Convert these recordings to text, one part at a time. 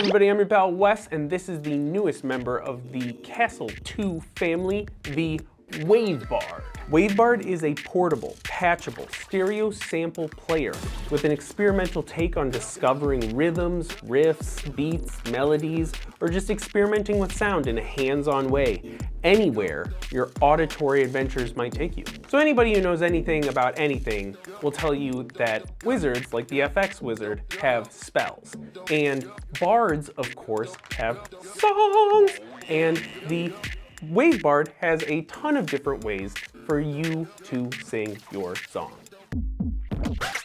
Everybody, I'm your pal Wes, and this is the newest member of the Kastle II family, the Wave Bard. Wave Bard is a portable, patchable, stereo sample player with an experimental take on discovering rhythms, riffs, beats, melodies, or just experimenting with sound in a hands-on way, anywhere your auditory adventures might take you. So anybody who knows anything about anything will tell you that wizards, like the FX wizard, have spells. And bards, of course, have songs. And the Wave Bard has a ton of different ways for you to sing your song.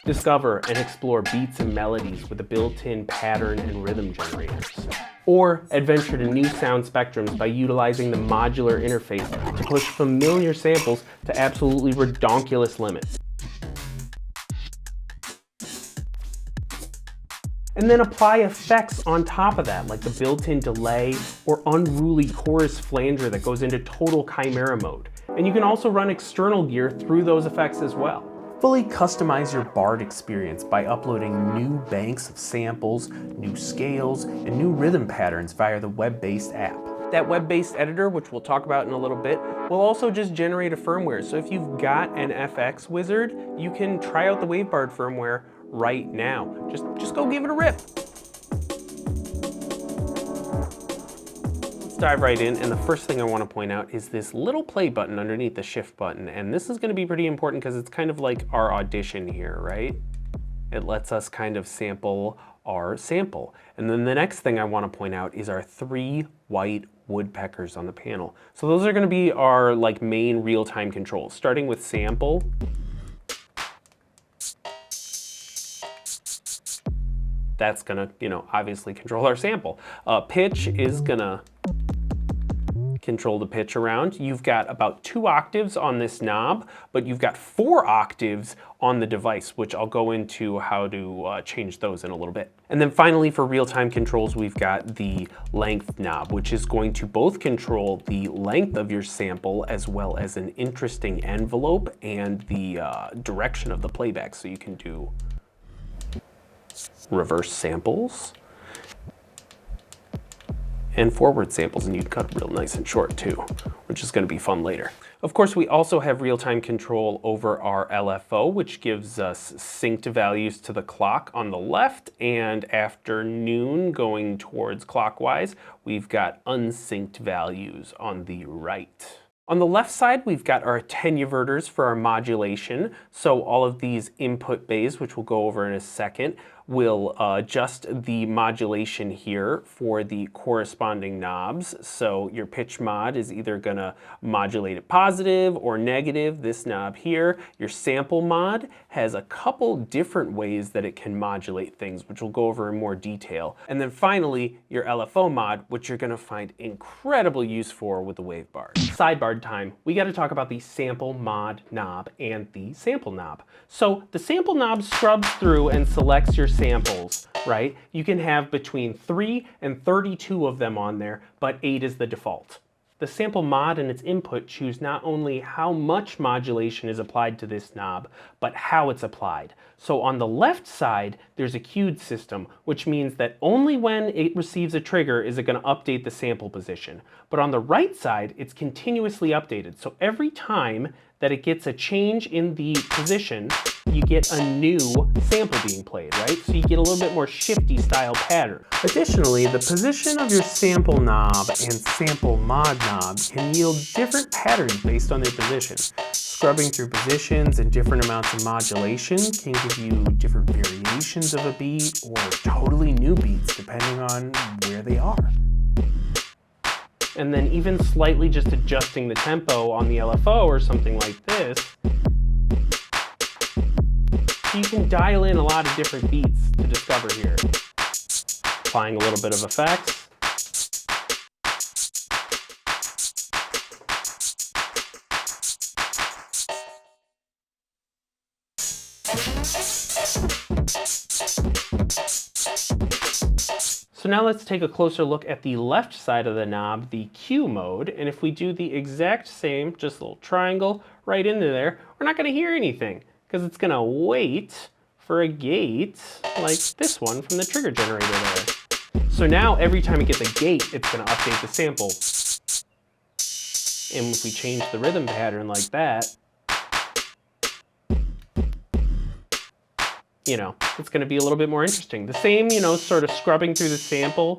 Discover and explore beats and melodies with the built-in pattern and rhythm generators. Or adventure to new sound spectrums by utilizing the modular interface to push familiar samples to absolutely redonkulous limits. And then apply effects on top of that, like the built-in delay or unruly chorus flanger that goes into total chimera mode. And you can also run external gear through those effects as well. Fully customize your Bard experience by uploading new banks of samples, new scales, and new rhythm patterns via the web-based app. That web-based editor, which we'll talk about in a little bit, will also just generate a firmware. So if you've got an FX wizard, you can try out the Wave Bard firmware right now. Just go give it a rip. Let's dive right in, and the first thing I want to point out is this little play button underneath the shift button, and this is going to be pretty important because it's kind of like our audition here, right? It lets us kind of sample our sample. And then the next thing I want to point out is our 3 white woodpeckers on the panel. So those are going to be our main real-time controls, starting with sample. That's gonna, obviously control our sample. Pitch is gonna control the pitch around. You've got about 2 octaves on this knob, but you've got 4 octaves on the device, which I'll go into how to change those in a little bit. And then finally, for real-time controls, we've got the length knob, which is going to both control the length of your sample as well as an interesting envelope and the direction of the playback. So you can do reverse samples and forward samples, and you can cut real nice and short too, which is going to be fun later. Of course, we also have real-time control over our LFO, which gives us synced values to the clock on the left, and after noon going towards clockwise, we've got unsynced values on the right. On the left side, we've got our attenuverters for our modulation. So all of these input bays, which we'll go over in a second, will adjust the modulation here for the corresponding knobs. So your pitch mod is either gonna modulate it positive or negative, this knob here. Your sample mod has a couple different ways that it can modulate things, which we'll go over in more detail. And then finally, your LFO mod, which you're gonna find incredible use for with the Wave Bard. Sidebar time, we gotta talk about the sample mod knob and the sample knob. So the sample knob scrubs through and selects your samples, right? You can have between 3 and 32 of them on there, but 8 is the default. The sample mod and its input choose not only how much modulation is applied to this knob, but how it's applied. So on the left side, there's a queued system, which means that only when it receives a trigger is it going to update the sample position. But on the right side, it's continuously updated. So every time that it gets a change in the position, you get a new sample being played, right? So you get a little bit more shifty style pattern. Additionally, the position of your sample knob and sample mod knob can yield different patterns based on their position. Scrubbing through positions and different amounts of modulation can give you different variations of a beat or totally new beats depending on where they are. And then even slightly just adjusting the tempo on the LFO or something like this, you can dial in a lot of different beats to discover here. Applying a little bit of effects. So now let's take a closer look at the left side of the knob, the Q mode, and if we do the exact same, just a little triangle right into there, we're not going to hear anything because it's going to wait for a gate like this one from the trigger generator there. So now every time it gets a gate, it's going to update the sample. And if we change the rhythm pattern like that, you know, it's going to be a little bit more interesting. The same, you know, sort of scrubbing through the sample,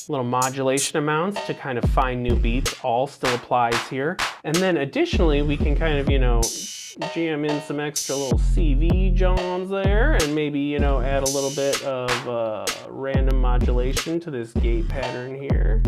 little modulation amounts to kind of find new beats, all still applies here. And then additionally, we can kind of, you know, jam in some extra little CV johns there, and maybe, you know, add a little bit of random modulation to this gate pattern here.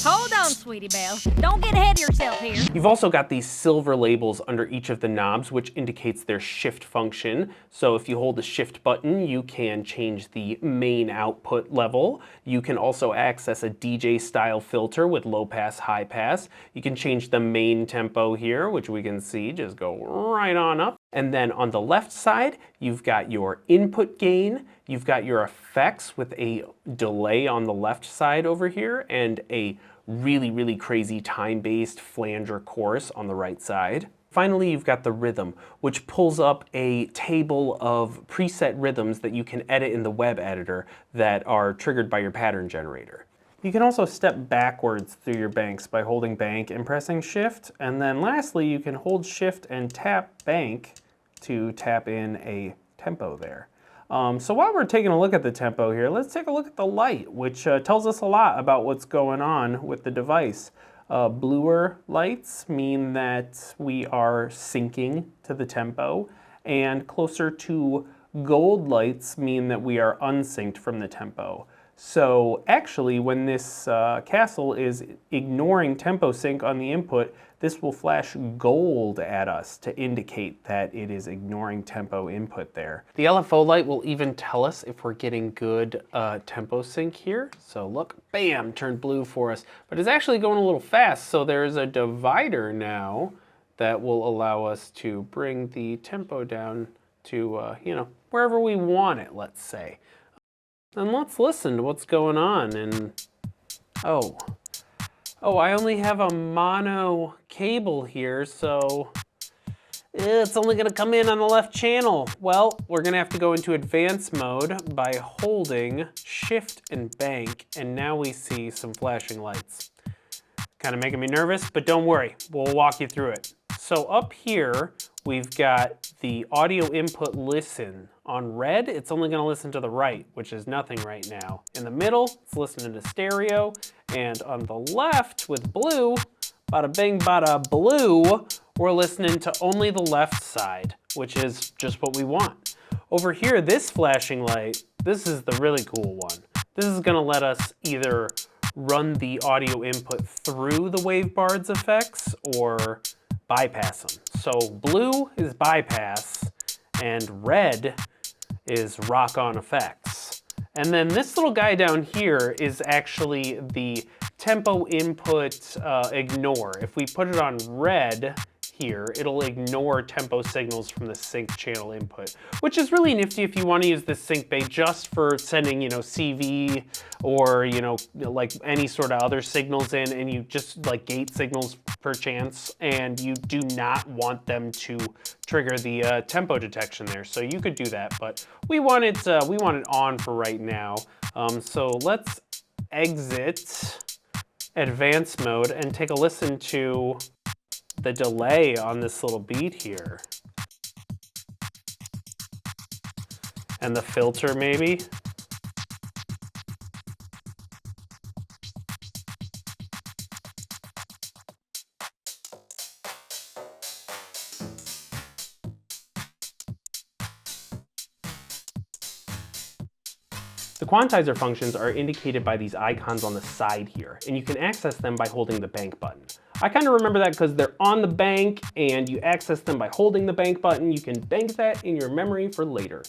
Hold on, sweetie belle. Don't get ahead of yourself here. You've also got these silver labels under each of the knobs, which indicates their shift function. So if you hold the shift button, you can change the main output level. You can also access a DJ style filter with low pass, high pass. You can change the main tempo here, which we can see just go right on up. And then on the left side, you've got your input gain, you've got your effects with a delay on the left side over here, and a really, really crazy time-based flanger chorus on the right side. Finally, you've got the rhythm, which pulls up a table of preset rhythms that you can edit in the web editor that are triggered by your pattern generator. You can also step backwards through your banks by holding bank and pressing shift. And then lastly, you can hold shift and tap bank to tap in a tempo there. So while we're taking a look at the tempo here, let's take a look at the light, which tells us a lot about what's going on with the device. Bluer lights mean that we are syncing to the tempo, and closer to gold lights mean that we are unsynced from the tempo. So actually, when this Kastle is ignoring tempo sync on the input, this will flash gold at us to indicate that it is ignoring tempo input there. The LFO light will even tell us if we're getting good tempo sync here. So look, bam, turned blue for us. But it's actually going a little fast, so there's a divider now that will allow us to bring the tempo down to, you know, wherever we want it, let's say. And let's listen to what's going on. And oh, I only have a mono cable here, so it's only gonna come in on the left channel. Well, we're gonna have to go into advanced mode by holding shift and bank, and now we see some flashing lights. Kind of making me nervous, but don't worry, we'll walk you through it. So up here, we've got the audio input listen. On red, it's only going to listen to the right, which is nothing right now. In the middle, it's listening to stereo. And on the left, with blue, bada bing, bada blue, we're listening to only the left side, which is just what we want. Over here, this flashing light, this is the really cool one. This is going to let us either run the audio input through the Wave Bard's effects or bypass them. So blue is bypass, and red is rock on effects. And then this little guy down here is actually the tempo input ignore. If we put it on red here, it'll ignore tempo signals from the sync channel input, which is really nifty if you want to use this sync bay just for sending, you know, CV or, you know, like any sort of other signals in, and you just like gate signals per chance, and you do not want them to trigger the tempo detection there. So you could do that, but we want it on for right now. So let's exit advanced mode and take a listen to the delay on this little beat here. And the filter maybe. The Quantizer functions are indicated by these icons on the side here, and you can access them by holding the bank button. I kind of remember that because they're on the bank and you access them by holding the bank button. You can bank that in your memory for later.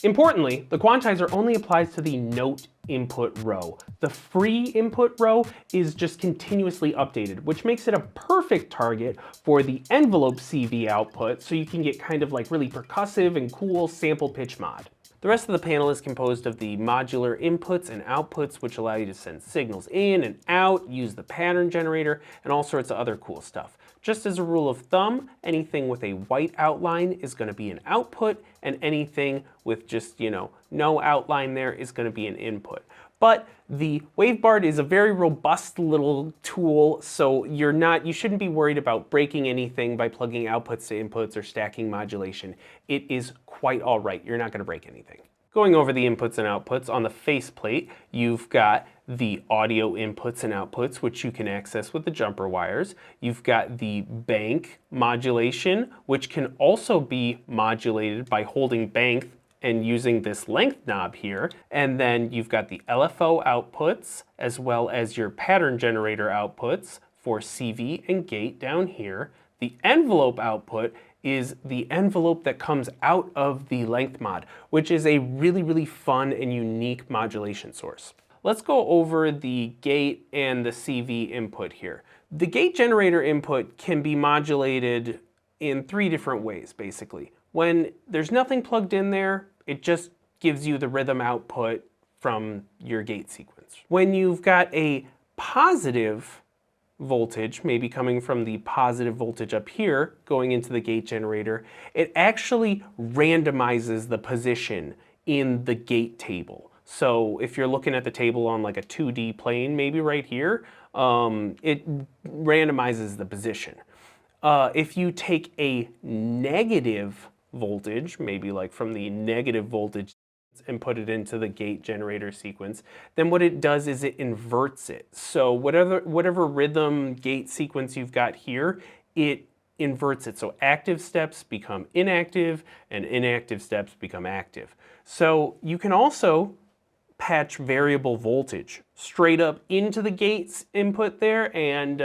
Importantly, the Quantizer only applies to the note input row. The free input row is just continuously updated, which makes it a perfect target for the envelope CV output, so you can get kind of like really percussive and cool sample pitch mod. The rest of the panel is composed of the modular inputs and outputs, which allow you to send signals in and out, use the pattern generator, and all sorts of other cool stuff. Just as a rule of thumb, anything with a white outline is going to be an output, and anything with just, no outline there is going to be an input. But the Wave Bard is a very robust little tool, so you shouldn't be worried about breaking anything by plugging outputs to inputs or stacking modulation. It is quite all right. You're not going to break anything. Going over the inputs and outputs, on the faceplate, you've got the audio inputs and outputs, which you can access with the jumper wires. You've got the bank modulation, which can also be modulated by holding bank and using this length knob here. And then you've got the LFO outputs, as well as your pattern generator outputs for CV and gate down here. The envelope output is the envelope that comes out of the length mod, which is a really, really fun and unique modulation source. Let's go over the gate and the CV input here. The gate generator input can be modulated in 3 different ways, basically. When there's nothing plugged in there, it just gives you the rhythm output from your gate sequence. When you've got a positive voltage, maybe coming from the positive voltage up here, going into the gate generator, it actually randomizes the position in the gate table. So if you're looking at the table on like a 2D plane, maybe right here, it randomizes the position. If you take a negative voltage, maybe like from the negative voltage, and put it into the gate generator sequence, then what it does is it inverts it. So whatever rhythm gate sequence you've got here, it inverts it. So active steps become inactive and inactive steps become active. So you can also patch variable voltage straight up into the gates input there and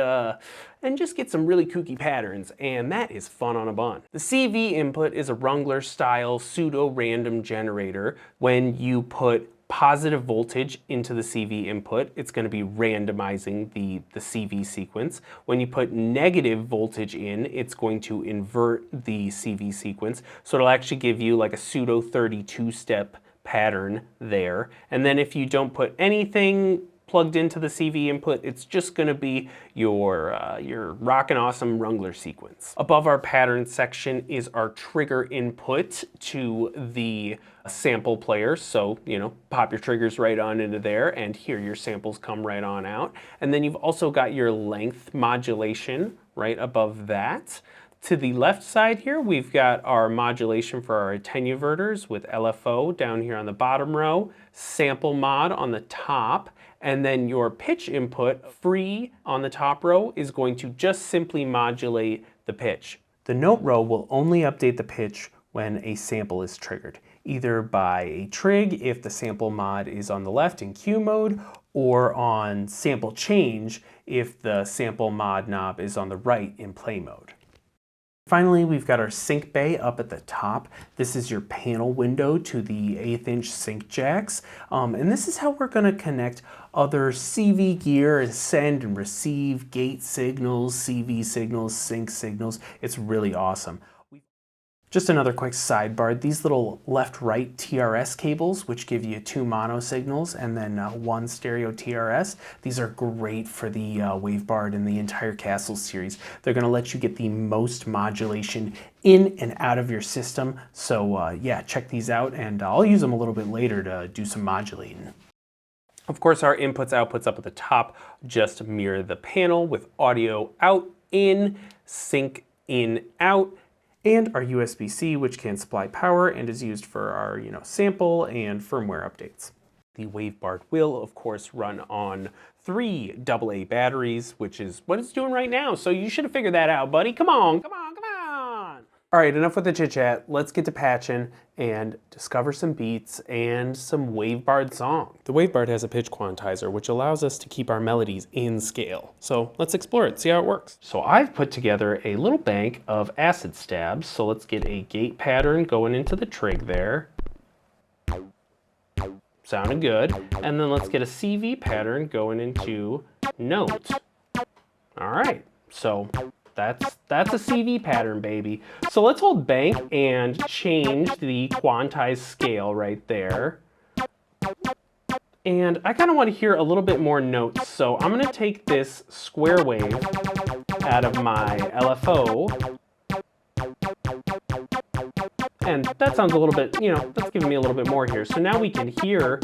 just get some really kooky patterns, and that is fun on a bun. The CV input is a Rungler style pseudo-random generator. When you put positive voltage into the CV input, it's going to be randomizing the CV sequence. When you put negative voltage in, it's going to invert the CV sequence. So it'll actually give you like a pseudo 32-step pattern there. And then if you don't put anything plugged into the CV input, it's just going to be your rockin' awesome Rungler sequence. Above our pattern section is our trigger input to the sample player. So, pop your triggers right on into there, and here your samples come right on out. And then you've also got your length modulation right above that. To the left side here, we've got our modulation for our attenuverters with LFO down here on the bottom row, sample mod on the top, and then your pitch input, free on the top row, is going to just simply modulate the pitch. The note row will only update the pitch when a sample is triggered, either by a trig if the sample mod is on the left in Q mode, or on sample change if the sample mod knob is on the right in play mode. Finally, we've got our sync bay up at the top. This is your panel window to the 1/8" sync jacks. And this is how we're going to connect other CV gear and send and receive gate signals, CV signals, sync signals. It's really awesome. Just another quick sidebar, these little left-right TRS cables, which give you 2 mono signals and then 1 stereo TRS, these are great for the Wave Bard and the entire Kastle series. They're going to let you get the most modulation in and out of your system. So yeah, check these out, and I'll use them a little bit later to do some modulating. Of course, our inputs, outputs up at the top just mirror the panel with audio out, in, sync, in, out, and our USB-C, which can supply power and is used for our sample and firmware updates. The Wave Bard will, of course, run on 3 AA batteries, which is what it's doing right now. So you should have figured that out, buddy. Come on, come on, come on. All right, enough with the chit-chat. Let's get to patching and discover some beats and some Wave Bard song. The Wave Bard has a pitch quantizer, which allows us to keep our melodies in scale. So let's explore it, see how it works. So I've put together a little bank of acid stabs. So let's get a gate pattern going into the trig there. Sounding good. And then let's get a CV pattern going into note. All right, so that's a CV pattern, baby. So let's hold bank and change the quantized scale right there. And I kind of want to hear a little bit more notes. So I'm going to take this square wave out of my LFO. And that sounds a little bit, you know, that's giving me a little bit more here. So now we can hear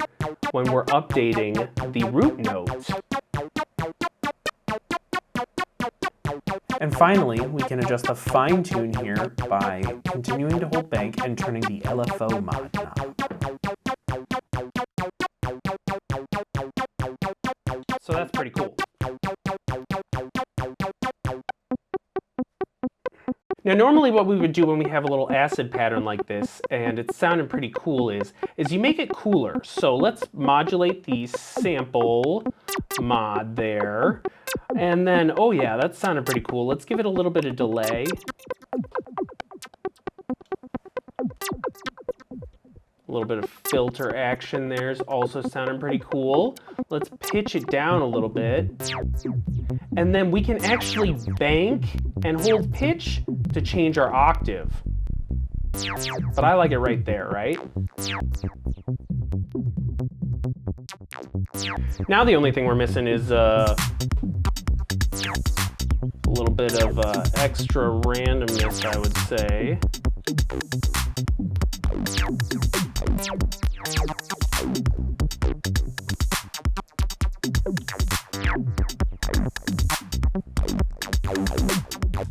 when we're updating the root note. And finally, we can adjust the fine tune here by continuing to hold bank and turning the LFO mod knob. So that's pretty cool. Now normally what we would do when we have a little acid pattern like this, and it's sounding pretty cool, is you make it cooler. So let's modulate the sample mod there. And then, oh yeah, that sounded pretty cool. Let's give it a little bit of delay. A little bit of filter action there is also sounding pretty cool. Let's pitch it down a little bit. And then we can actually bank and hold pitch to change our octave. But I like it right there, right? Now the only thing we're missing is a little bit of extra randomness, I would say.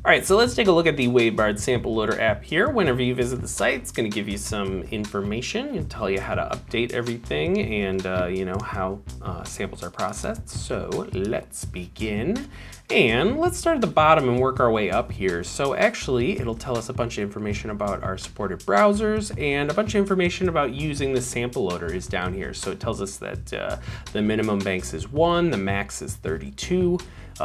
All right, so let's take a look at the Wave Bard Sample Loader app here. Whenever you visit the site, it's going to give you some information and tell you how to update everything and you know, how samples are processed. So let's begin. And let's start at the bottom and work our way up here. So actually, it'll tell us a bunch of information about our supported browsers, and a bunch of information about using the sample loader is down here. So it tells us that the minimum banks is 1, the max is 32.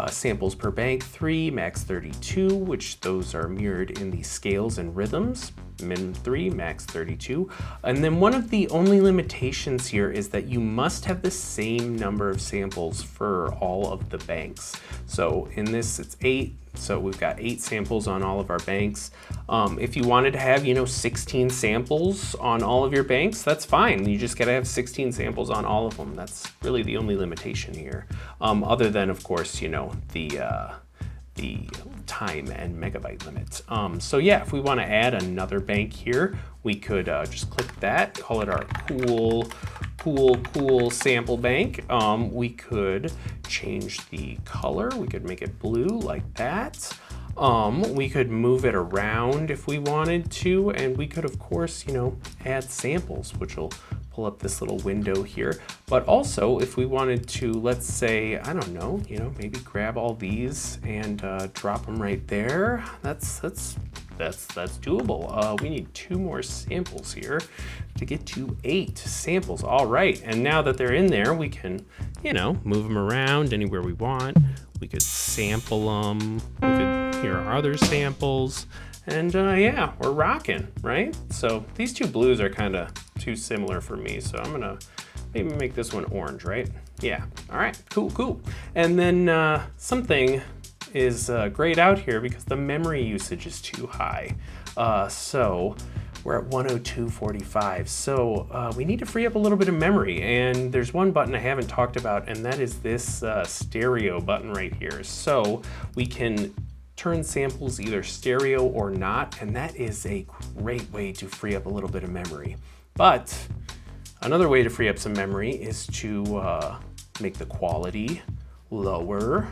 Samples per bank 3, max 32, which those are mirrored in the scales and rhythms, min 3, max 32. And then one of the only limitations here is that you must have the same number of samples for all of the banks. So in this it's 8, so we've got 8 samples on all of our banks. If you wanted to have, you know, 16 samples on all of your banks, that's fine. You just gotta have 16 samples on all of them. That's really the only limitation here. Other than, of course, you know, the time and megabyte limit. So yeah, if we want to add another bank here, we could just click that, call it our cool sample bank. We could change the color. We could make it blue like that. We could move it around if we wanted to, and we could, of course, you know, add samples, which will pull up this little window here. But also, if we wanted to, let's say, I don't know, you know, maybe grab all these and drop them right there. That's doable. We need 2 more samples here to get to 8 samples. All right, and now that they're in there, we can, you know, move them around anywhere we want. We could sample them. We could hear our other samples. And yeah, we're rocking, right? So these 2 blues are kind of too similar for me, so I'm gonna maybe make this one orange, right? Yeah, all right, cool. And then something is grayed out here because the memory usage is too high. So we're at 102.45. So we need to free up a little bit of memory, and there's one button I haven't talked about, and that is this stereo button right here. So we can turn samples either stereo or not, and that is a great way to free up a little bit of memory. But another way to free up some memory is to make the quality lower.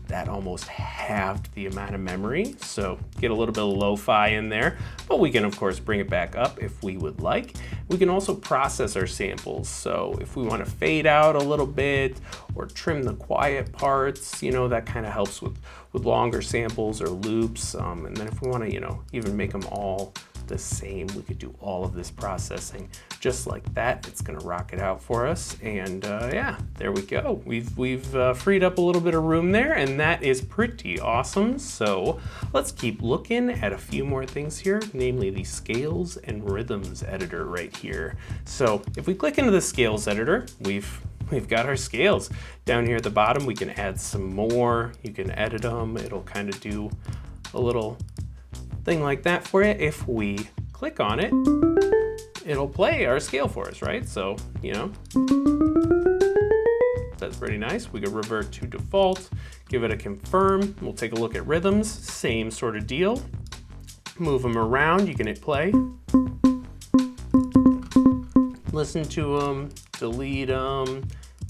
That almost halved the amount of memory, so get a little bit of lo-fi in there, but we can of course bring it back up if we would like. We can also process our samples, so if we want to fade out a little bit or trim the quiet parts, you know, that kind of helps with longer samples or loops, and then if we want to, you know, even make them all the same, we could do all of this processing just like that. It's gonna rock it out for us, and yeah, there we go. We've freed up a little bit of room there, and that is pretty awesome. So let's keep looking at a few more things here, namely the scales and rhythms editor right here. So if we click into the scales editor, we've got our scales. Down here at the bottom, we can add some more. You can edit them. It'll kind of do a little thing like that for you. If we click on it, it'll play our scale for us, right? So, you know, that's pretty nice. We could revert to default, give it a confirm. We'll take a look at rhythms, same sort of deal. Move them around, you can hit play. Listen to them, delete them,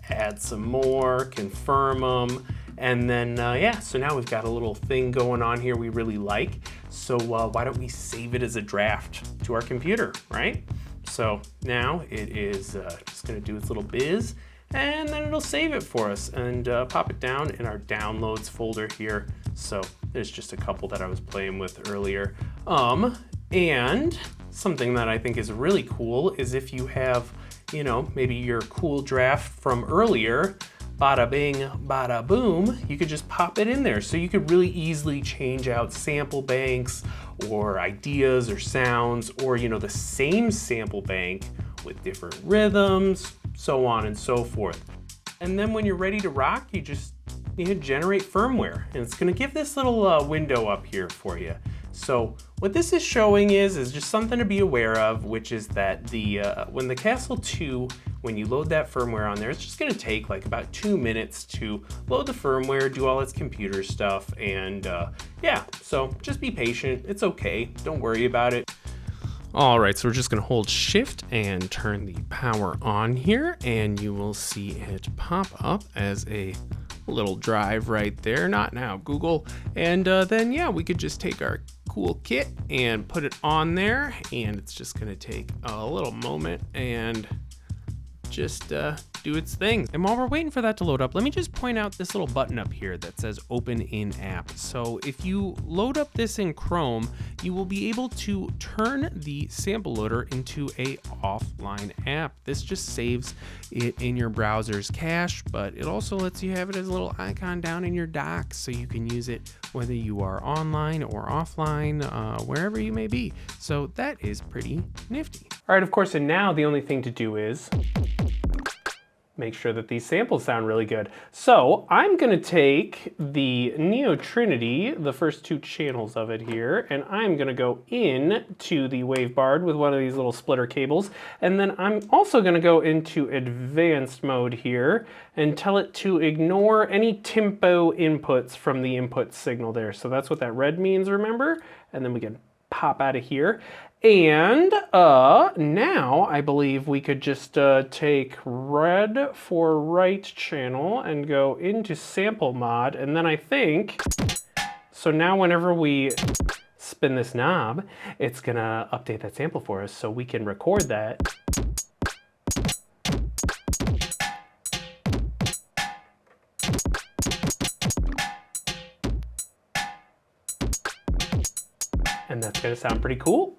add some more, confirm them, and then yeah, so now we've got a little thing going on here we really like. So why don't we save it as a draft to our computer, right? So now it is just gonna do its little biz, and then it'll save it for us and pop it down in our downloads folder here. So there's just a couple that I was playing with earlier. And something that I think is really cool is if you have, you know, maybe your cool draft from earlier, bada bing, bada boom, you could just pop it in there. So you could really easily change out sample banks or ideas or sounds, or, you know, the same sample bank with different rhythms, so on and so forth. And then when you're ready to rock, you hit generate firmware, and it's gonna give this little window up here for you. So what this is showing is just something to be aware of, which is that when the Kastle 2, when you load that firmware on there, it's just gonna take like about 2 minutes to load the firmware, do all its computer stuff, and yeah, so just be patient, it's okay, don't worry about it. All right, so we're just gonna hold Shift and turn the power on here, and you will see it pop up as a little drive right there. Not now, Google. And then yeah, we could just take our cool kit and put it on there, and it's just gonna take a little moment and just do its thing. And while we're waiting for that to load up, let me just point out this little button up here that says open in app. So if you load up this in Chrome, you will be able to turn the sample loader into a offline app. This just saves it in your browser's cache, but it also lets you have it as a little icon down in your docs, so you can use it whether you are online or offline, wherever you may be. So that is pretty nifty. All right, of course, and now the only thing to do is make sure that these samples sound really good. So I'm gonna take the Neo Trinity, the first 2 channels of it here, and I'm gonna go in to the Wave Bard with one of these little splitter cables, and then I'm also gonna go into advanced mode here and tell it to ignore any tempo inputs from the input signal there. So that's what that red means, remember? And then we can pop out of here. And now I believe we could just take red for right channel and go into sample mod, and then I think, so now whenever we spin this knob, it's gonna update that sample for us so we can record that. And that's gonna sound pretty cool.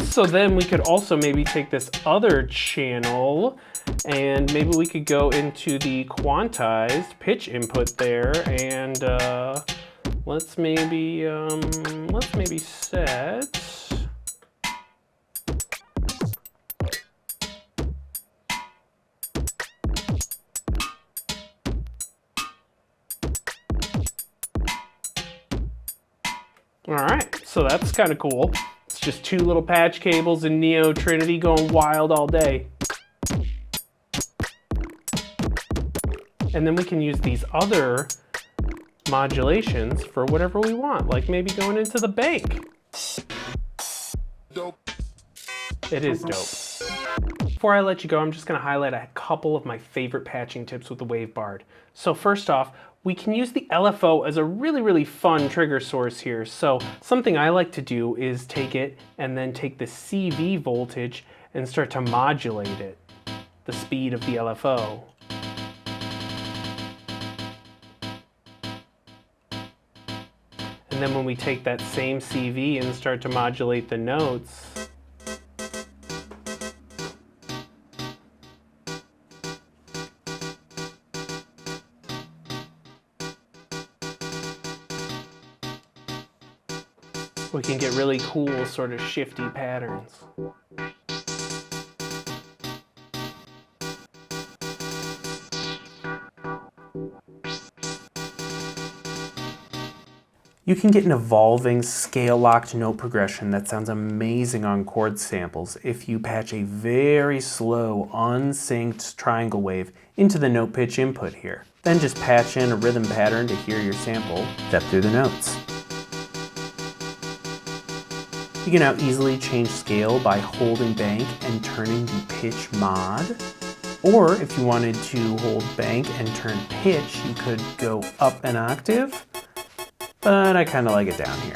So then we could also maybe take this other channel and maybe we could go into the quantized pitch input there, and let's maybe set, all right, so that's kind of cool. It's just 2 little patch cables and Neo Trinity going wild all day. And then we can use these other modulations for whatever we want, like maybe going into the bank. Dope. It is dope. Before I let you go, I'm just gonna highlight a couple of my favorite patching tips with the Wave Bard. So first off, we can use the LFO as a really fun trigger source here. So something I like to do is take it and then take the CV voltage and start to modulate it, the speed of the LFO. And then when we take that same CV and start to modulate the notes, we can get really cool, sort of shifty patterns. You can get an evolving, scale-locked note progression that sounds amazing on chord samples if you patch a very slow, unsynced triangle wave into the note pitch input here. Then just patch in a rhythm pattern to hear your sample step through the notes. You can now easily change scale by holding bank and turning the pitch mod. Or if you wanted to hold bank and turn pitch, you could go up an octave. But I kind of like it down here.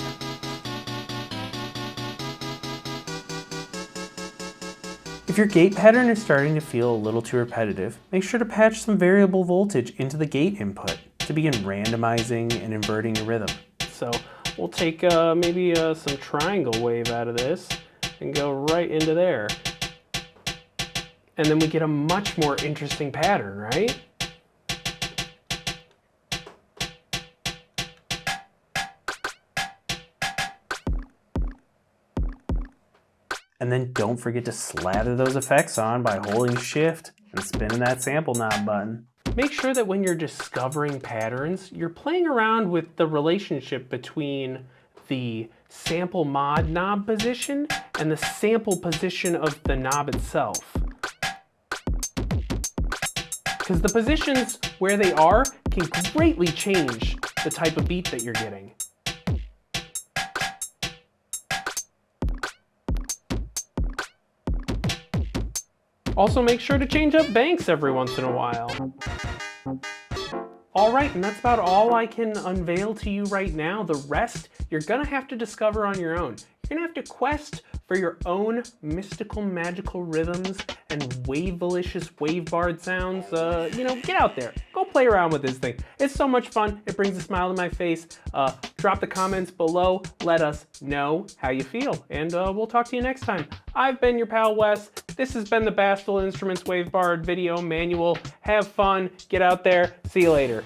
If your gate pattern is starting to feel a little too repetitive, make sure to patch some variable voltage into the gate input to begin randomizing and inverting your rhythm. So we'll take maybe some triangle wave out of this and go right into there. And then we get a much more interesting pattern, right? And then don't forget to slather those effects on by holding shift and spinning that sample knob button. Make sure that when you're discovering patterns, you're playing around with the relationship between the sample mod knob position and the sample position of the knob itself. Because the positions where they are can greatly change the type of beat that you're getting. Also, make sure to change up banks every once in a while. Alright, and that's about all I can unveil to you right now. The rest, you're gonna have to discover on your own. You're gonna have to quest for your own mystical, magical rhythms and wavelicious wave bard sounds. You know, get out there. Go play around with this thing. It's so much fun. It brings a smile to my face. Drop the comments below. Let us know how you feel. And we'll talk to you next time. I've been your pal Wes. This has been the Bastl Instruments Wave Bard video manual. Have fun. Get out there. See you later.